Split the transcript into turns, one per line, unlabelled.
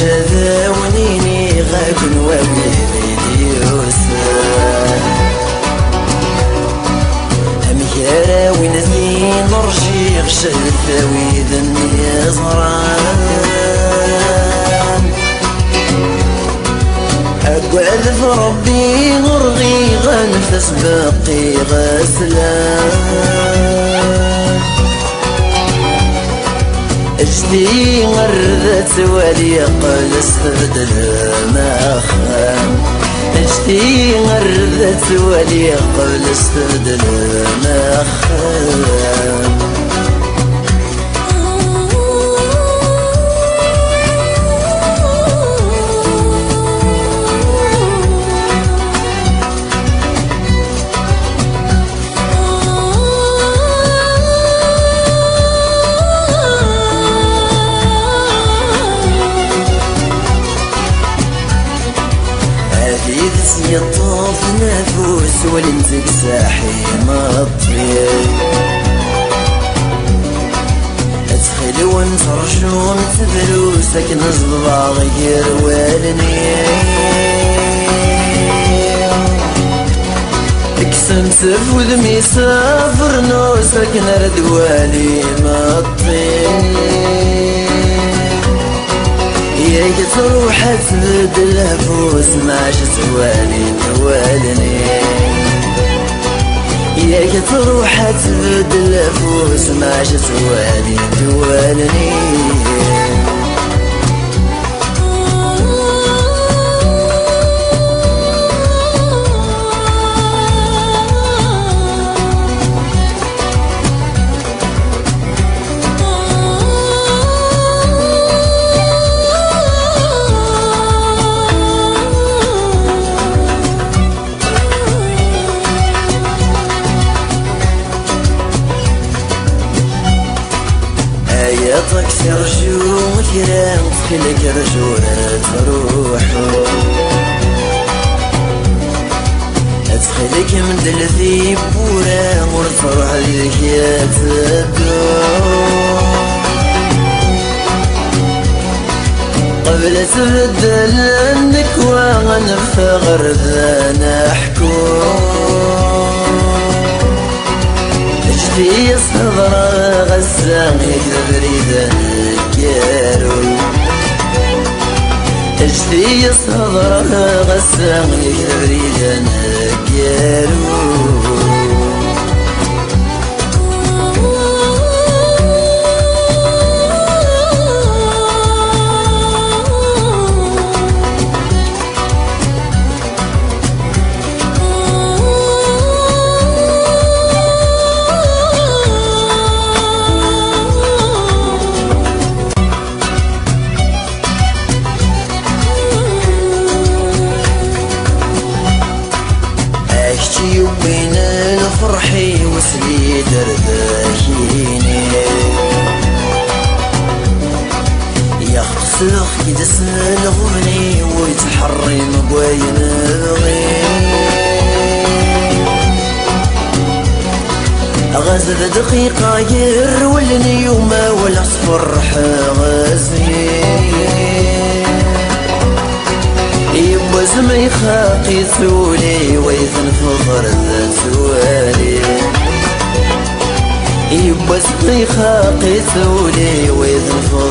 شذا ونيني غاكن وبيدي يوسف همكارا ونثنين نرشيق شلفاوي ذني زران أقعد في ربي غرغي غنفس باقي غسلان اجدي غردت ولي قلس فردل ما خان اجدي غردت ولي قلس فردل ما خان يطوف نفوس والمزق ساحي ما الطير ادخل ونترجو نتبروسك نصبع غير والني اكسم سفوذ مسافر نوسك نرد والي ما الطير ياك تروح تبدل الفوس ما شتوالي توالني ياك تروح تبدل الفوس ما شتوالي توالني يطقس رجو كرام كلك رجولة تروحو ادخلك من دلثي بورا ورتفرح ذيك يا تدو قبل تبدل النكوى غنفغر ذا نحكو في صدر غسان يكبريد الكارو اجتي صدر غسان يكبريد الكارو وبين الفرحي وسلي درداكيني يخسخ كدس الغني ويتحري مبواين الغي غزل دقيقة يرولني وما ولا صفرح غزي يبوز ما يخاقي ثولي ويثن فضر ثوالي يبوز ما يخاقي ثولي ويثن فضر